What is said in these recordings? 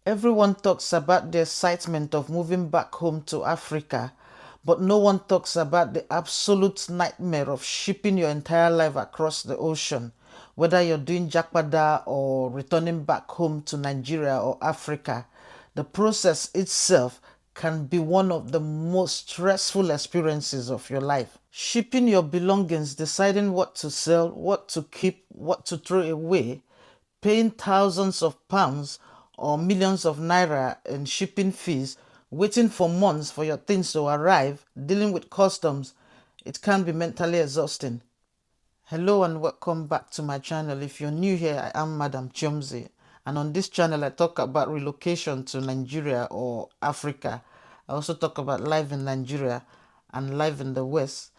Everyone talks about the excitement of moving back home to Africa, but no one talks about the absolute nightmare of shipping your entire life across the ocean, whether you're doing Japa or returning back home to Nigeria or Africa. The process itself can be one of the most stressful experiences of your life. Shipping your belongings, deciding what to sell, what to keep, what to throw away, paying thousands of pounds or millions of naira in shipping fees, waiting for months for your things to arrive, dealing with customs, it can be mentally exhausting. Hello and welcome back to my channel. If you're new here, I am Madam Chumzy, and on this channel I talk about relocation to Nigeria or Africa. I also talk about life in Nigeria and life in the West,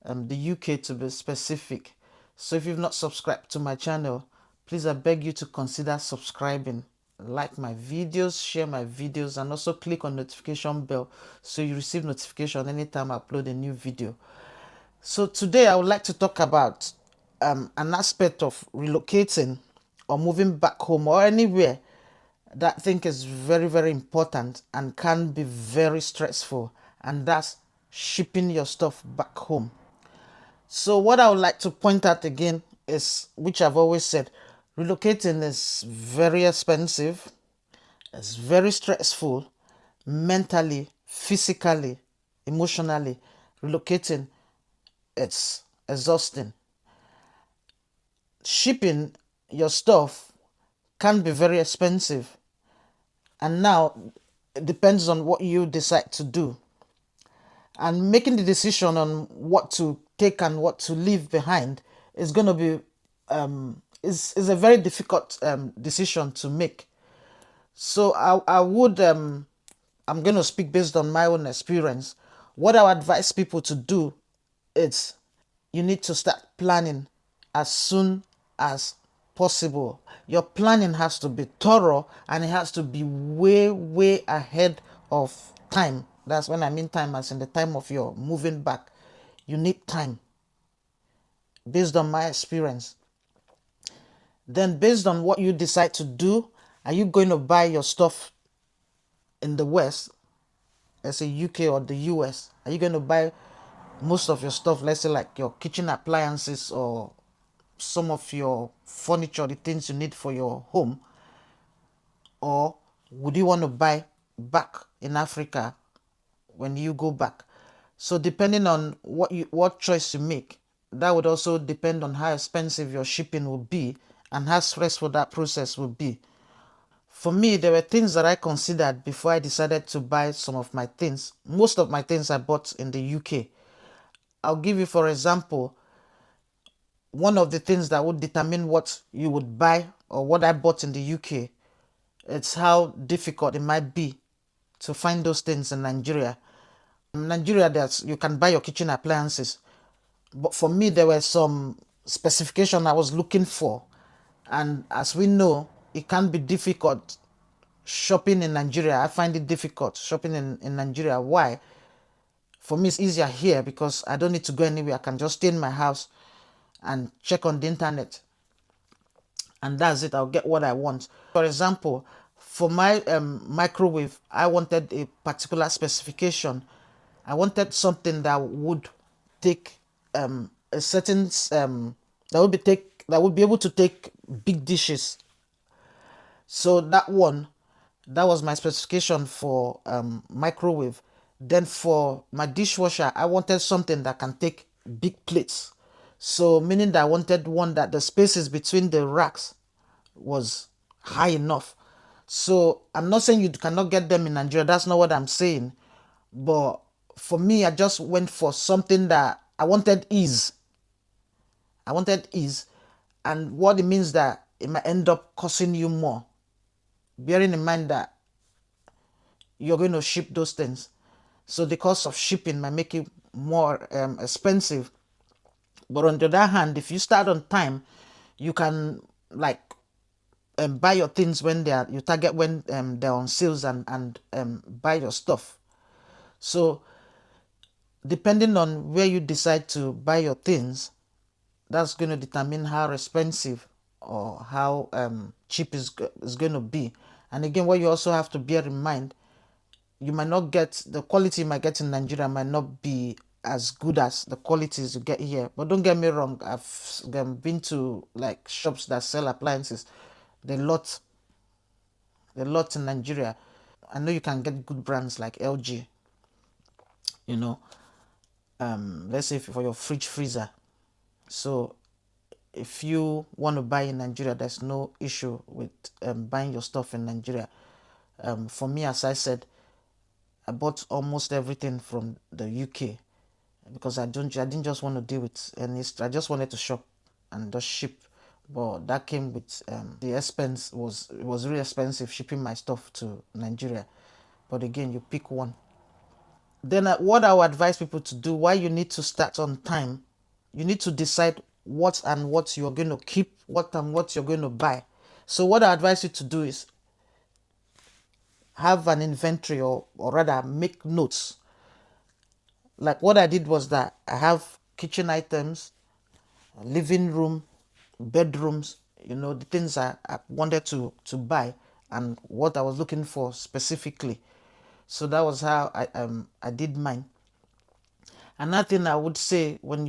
the UK to be specific. So if you've not subscribed to my channel, please I beg you to consider subscribing. Like my videos, share my videos, and also click on notification bell so you receive notification anytime I upload a new video. So today I would like to talk about an aspect of relocating or moving back home or anywhere that I think is very, very important and can be very stressful, and that's shipping your stuff back home. So what I would like to point out again is, which I've always said, relocating is very expensive, it's very stressful, mentally, physically, emotionally. Relocating, it's exhausting. Shipping your stuff can be very expensive, and now it depends on what you decide to do, and making the decision on what to take and what to leave behind is going to be is a very difficult decision to make. So I would I'm going to speak based on my own experience. What I would advise people to do is, you need to start planning as soon as possible. Your planning has to be thorough, and it has to be way, way ahead of time. That's when I mean time as in the time of your moving back. You need time based on my experience. Then based on what you decide to do, are you going to buy your stuff in the West, let's say UK or the US? Are you going to buy most of your stuff, let's say like your kitchen appliances or some of your furniture, the things you need for your home? Or would you want to buy back in Africa when you go back? So depending on what choice you make, that would also depend on how expensive your shipping will be and how stressful that process will be. For me, there were things that I considered before I decided to buy some of my things. Most of my things I bought in the UK. I'll give you, for example, one of the things that would determine what you would buy or what I bought in the UK. It's how difficult it might be to find those things in Nigeria. In Nigeria, you can buy your kitchen appliances, but for me, there were some specifications I was looking for, and as we know, it can be difficult shopping in Nigeria. I find it difficult shopping in Nigeria. Why? For me, it's easier here because I don't need to go anywhere. I can just stay in my house and check on the internet, and that's it. I'll get what I want. For example, for my microwave, I wanted a particular specification. I wanted something that would take a certain that would be able to take big dishes. So that was my specification for microwave. Then for my dishwasher, I wanted something that can take big plates. So meaning that I wanted one that the spaces between the racks was high enough. So I'm not saying you cannot get them in Nigeria. That's not what I'm saying. But for me, I just went for something that I wanted ease. I wanted ease. And what it means that it might end up costing you more. Bearing in mind that you're going to ship those things. So the cost of shipping might make it more expensive. But on the other hand, if you start on time, you can like buy your things when you target when they're on sales, and buy your stuff. So depending on where you decide to buy your things, that's going to determine how expensive or how cheap is going to be. And again, what you also have to bear in mind, you might not get the quality you might get in Nigeria might not be as good as the qualities you get here. But don't get me wrong, I've been to like shops that sell appliances. There are lot, there are lots in Nigeria. I know you can get good brands like LG, you know, let's say for your fridge freezer. So if you want to buy in Nigeria, there's no issue with buying your stuff in Nigeria. For me, as I said, I bought almost everything from the UK because I didn't just want to deal with any. I just wanted to shop and just ship. But that came with the expense was it was really expensive shipping my stuff to Nigeria. But again, you pick one. Then what I would advise people to do, why you need to start on time, you need to decide what you're going to keep, what you're going to buy. So what I advise you to do is have an inventory, or rather make notes. Like what I did was that I have kitchen items, living room, bedrooms, the things I wanted to buy and what I was looking for specifically. So that was how I did mine. Another thing I would say, when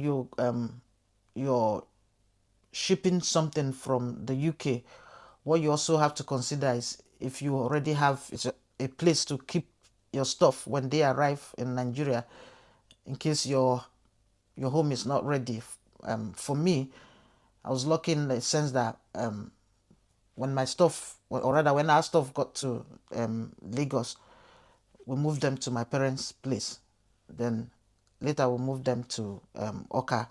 you're shipping something from the UK, what you also have to consider is if you already have a place to keep your stuff when they arrive in Nigeria, in case your home is not ready. For me, I was lucky in the sense that when my stuff, or rather when our stuff got to Lagos, we moved them to my parents' place. Then later we moved them to Oka.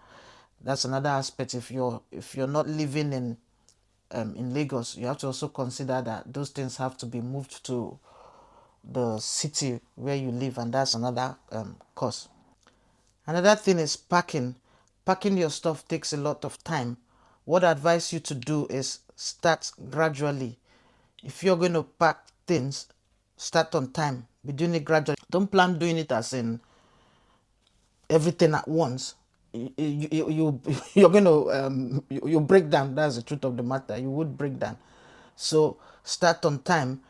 That's another aspect. If you're not living in Lagos, you have to also consider that those things have to be moved to the city where you live, and that's another cost. Another thing is packing. Packing your stuff takes a lot of time. What I advise you to do is start gradually. If you're going to pack things, start on time. Be doing it gradually. Don't plan doing it as in everything at once. You're going to you break down. That's the truth of the matter. You would break down. So start on time.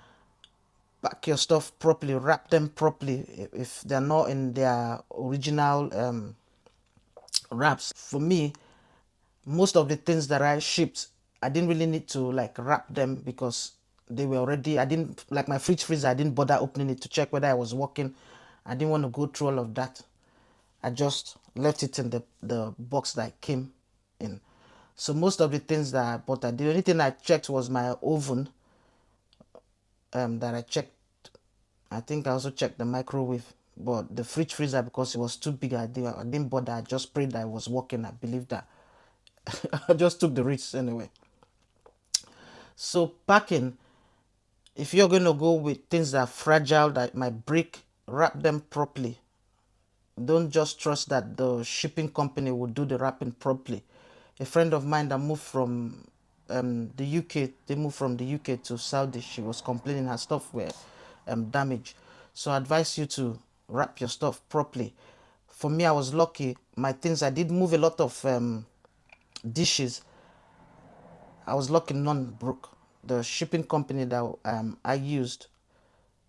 Pack your stuff properly. Wrap them properly if they're not in their original wraps. For me, most of the things that I shipped, I didn't really need to like wrap them because they were already. I didn't like my fridge freezer. I didn't bother opening it to check whether I was working. I didn't want to go through all of that. I just left it in the box that it came in. So most of the things that I bought, the only thing I checked was my oven. That I checked. I think I also checked the microwave, but the fridge freezer, because it was too big, I didn't bother. I just prayed that it was working. I believed that. I just took the risk anyway. So packing, if you're going to go with things that are fragile, that might break, wrap them properly. Don't just trust that the shipping company will do the wrapping properly. A friend of mine that moved from the UK, they moved from the UK to Saudi. She was complaining her stuff were damaged. So I advise you to wrap your stuff properly. For me, I was lucky. My things, I did move a lot of dishes. I was lucky none broke. The shipping company that I used,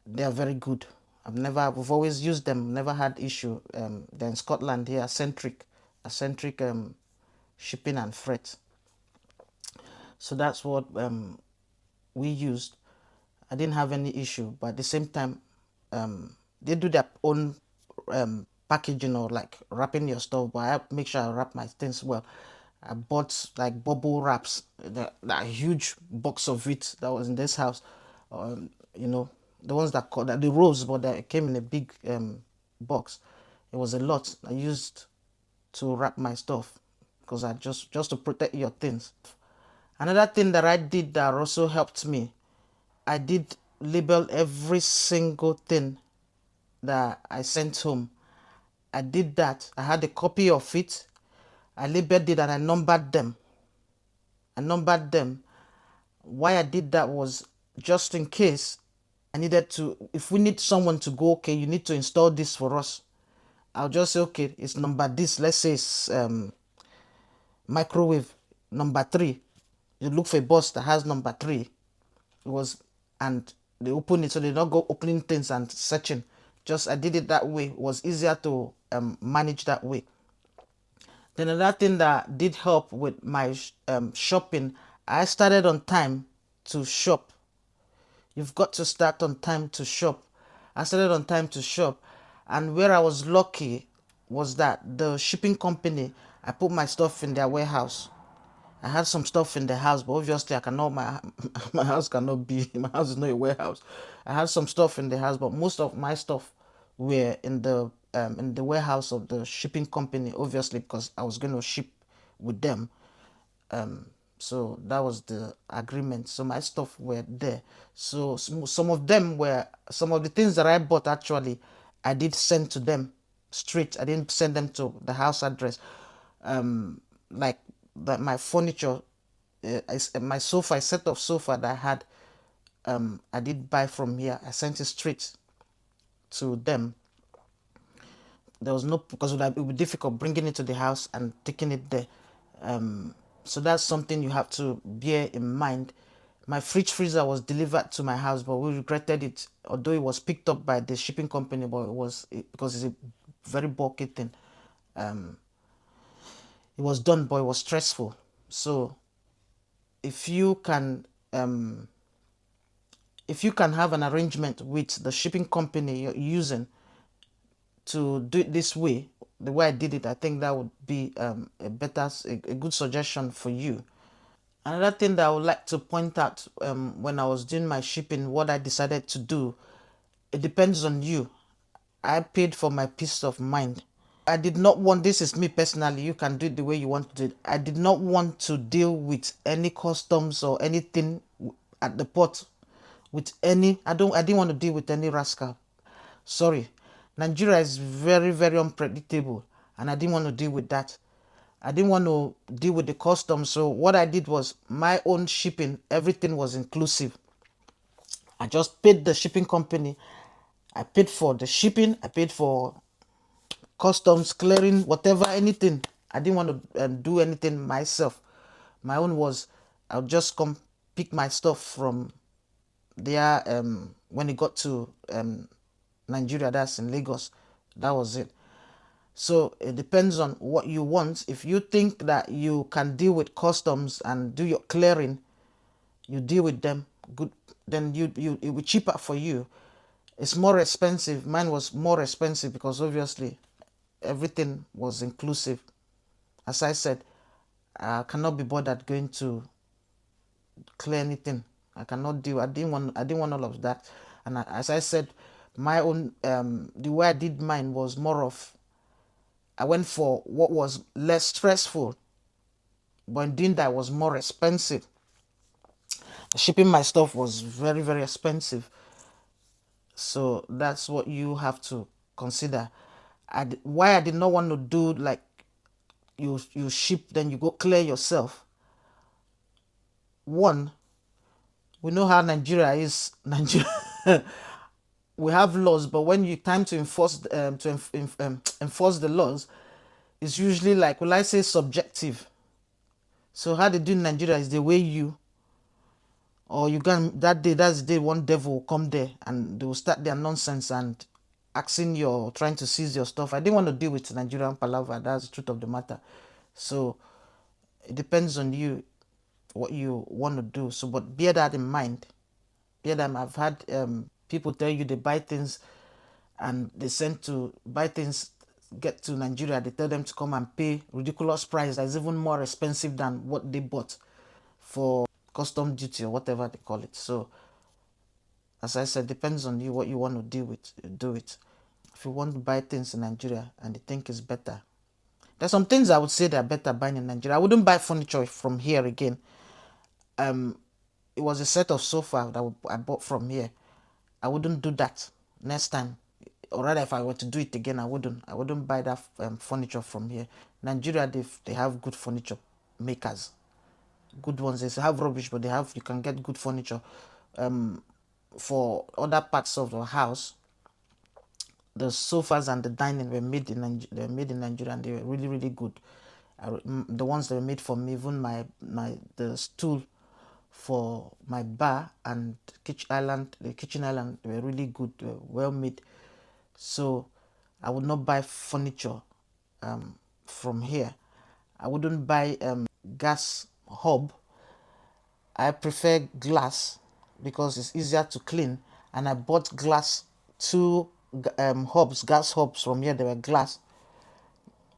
they are very good. We've always used them, never had issue. They're in Scotland here, eccentric shipping and freight. So that's what we used. I didn't have any issue, but at the same time, they do their own packaging or like wrapping your stuff. But I make sure I wrap my things well. I bought like bubble wraps, that huge box of it that was in this house. You know, the ones that called the rolls, but that came in a big box. It was a lot I used to wrap my stuff because I just to protect your things. Another thing that I did that also helped me, I did label every single thing that I sent home. I did that. I had a copy of it. I labeled it and I numbered them. I numbered them. Why I did that was just in case I needed to, if we need someone to go, okay, you need to install this for us. I'll just say, okay, it's number this. Let's say it's microwave number 3. You look for a bus that has number 3. It was, and They open it, so they don't go opening things and searching. Just I did it that way. It was easier to manage that way. Then another thing that did help with my shopping, I started on time to shop. You've got to start on time to shop. I started on time to shop, and where I was lucky was that the shipping company, I put my stuff in their warehouse. I had some stuff in the house, but obviously I cannot. My house cannot be. My house is not a warehouse. I had some stuff in the house, but most of my stuff were in the warehouse of the shipping company. Obviously, because I was going to ship with them. So that was the agreement. So my stuff were there. So some of them were some of the things that I bought actually I did send to them straight. I didn't send them to the house address. Like that my furniture, my sofa, a set of sofa that I had, I did buy from here. I sent it straight to them. There was no, because it would be difficult bringing it to the house and taking it there. So that's something you have to bear in mind. My fridge freezer was delivered to my house, but we regretted it. Although it was picked up by the shipping company, but because it's a very bulky thing. It was done, but it was stressful. So if you can, if you can have an arrangement with the shipping company you're using to do it this way, the way I did it, I think that would be a good suggestion for you. Another thing that I would like to point out, when I was doing my shipping, what I decided to do, it depends on you. I paid for my peace of mind. I did not want, this is me personally, you can do it the way you want to do it. I did not want to deal with any customs or anything at the port with any, I didn't want to deal with any rascal. Sorry. Nigeria is very, very unpredictable, and I didn't want to deal with that. I didn't want to deal with the customs. So what I did was my own shipping, everything was inclusive. I just paid the shipping company. I paid for the shipping. I paid for customs, clearing, whatever, anything. I didn't want to do anything myself. My own was I'll just come pick my stuff from there. When it got to Nigeria, that's in Lagos. That was it. So it depends on what you want. If you think that you can deal with customs and do your clearing, you deal with them. Good. Then it will be cheaper for you. It's more expensive. Mine was more expensive because obviously everything was inclusive. As I said, I cannot be bothered going to clear anything. I cannot do. I didn't want all of that. And as I said, my own the way I did mine was more of, I went for what was less stressful, but in doing that was more expensive. Shipping my stuff was very, very expensive. So that's what you have to consider. Why I did not want to do like you ship then you go clear yourself. One, we know how Nigeria is. Nigeria, we have laws, but when you time to enforce the laws, it's usually like, will I say, subjective. So how they do in Nigeria is the way you, or you can, that day, that's the day one devil will come there and they will start their nonsense and asking your, trying to seize your stuff. I didn't want to deal with Nigerian palaver. That's the truth of the matter. So it depends on you what you want to do. So, but bear that in mind. Bear that. I've had people tell you they buy things and they send to buy things, get to Nigeria, they tell them to come and pay ridiculous price that is even more expensive than what they bought for custom duty or whatever they call it. So as I said, depends on you what you want to deal with, do it. If you want to buy things in Nigeria and you think it's better, there's some things I would say they're better buying in Nigeria. I wouldn't buy furniture from here again. It was a set of sofa that I bought from here. I wouldn't do that next time. Or rather, if I were to do it again, I wouldn't. I wouldn't buy that furniture from here. Nigeria, they have good furniture makers, good ones. They have rubbish, but they have, you can get good furniture. For other parts of the house, the sofas and the dining were made in they were made in Nigeria, and they were really good. The ones that were made for me, even the stool for my bar and the kitchen island, they were really good, they were well made. So I would not buy furniture from here. I wouldn't buy gas hob. I prefer glass because it's easier to clean. And I bought glass two hobs, gas hobs from here. They were glass.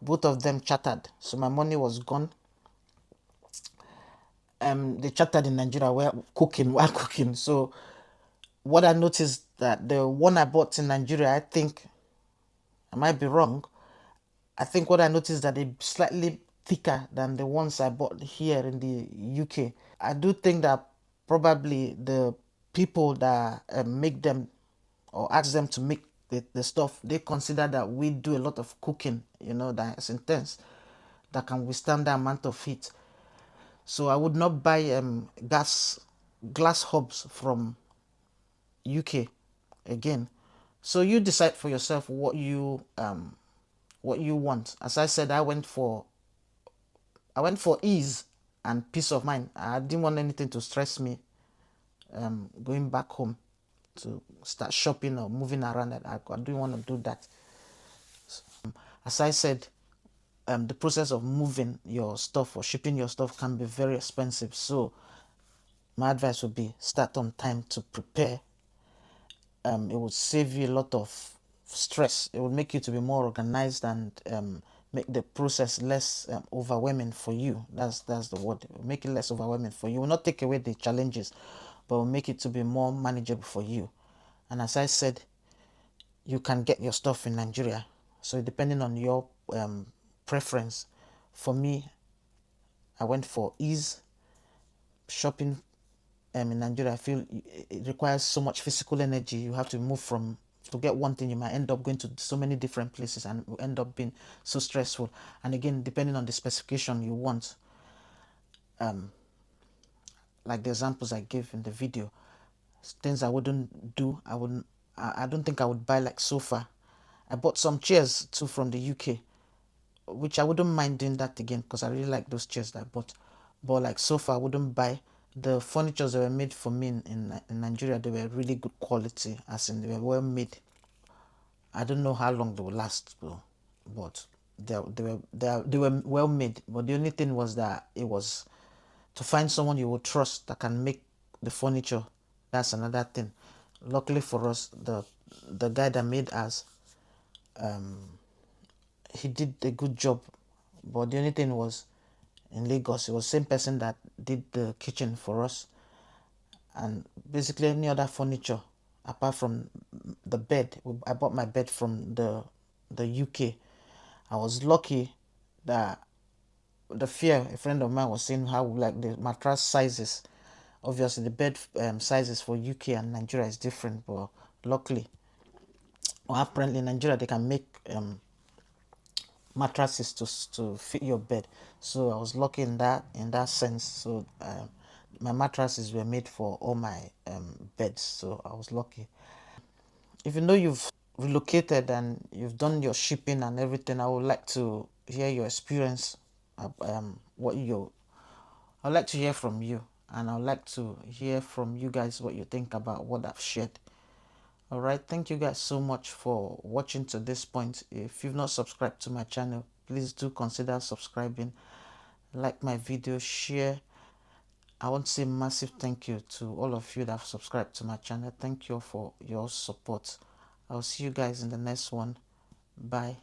Both of them chattered, so my money was gone. They chattered in Nigeria while cooking. So what I noticed that the one I bought in Nigeria, I think I might be wrong. I think what I noticed that they're slightly thicker than the ones I bought here in the UK. I do think that probably the people that make them or ask them to make the stuff, they consider that we do a lot of cooking, that's intense, that can withstand the amount of heat. So I would not buy glass hobs from UK again. So you decide for yourself what you want. As I said, I went for ease and peace of mind. I didn't want anything to stress me going back home to start shopping or moving around. I didn't want to do that. As I said, the process of moving your stuff or shipping your stuff can be very expensive. So my advice would be start on time to prepare. It would save you a lot of stress. It would make you to be more organized and make the process less overwhelming for you. That's the word. It will make it less overwhelming for you. It will not take away the challenges, but will make it to be more manageable for you. And as I said, you can get your stuff in Nigeria. So depending on your preference, for me, I went for ease. Shopping in Nigeria, I feel it requires so much physical energy. You have to move from to get one thing. You might end up going to so many different places, and it will end up being so stressful. And again, depending on the specification you want, like the examples I gave in the video, things I wouldn't do. I don't think I would buy like sofa. I bought some chairs too from the UK, which I wouldn't mind doing that again because I really like those chairs that I bought. But like sofa, I wouldn't buy. The furniture that were made for me in Nigeria, they were really good quality, as in they were well made. I don't know how long they will last, though, but they were well made. But the only thing was that it was to find someone you would trust that can make the furniture. That's another thing. Luckily for us, the guy that made us, he did a good job. But the only thing was in Lagos, it was the same person that did the kitchen for us, and basically any other furniture apart from the bed. I bought my bed from the UK. I was lucky that the fear a friend of mine was saying how like the mattress sizes. Obviously, the bed sizes for UK and Nigeria is different, but luckily, or apparently in Nigeria they can make mattresses to fit your bed. So I was lucky in that sense. So my mattresses were made for all my beds. So I was lucky. Even though you've relocated and you've done your shipping and everything, I would like to hear your experience. What you I'd like to hear from you, and I'd like to hear from you guys what you think about what I've shared. All right, thank you guys so much for watching to this point. If you've not subscribed to my channel, please do consider subscribing, like my video, share. I want to say massive thank you to all of you that have subscribed to my channel. Thank you for your support. I'll see you guys in the next one. Bye.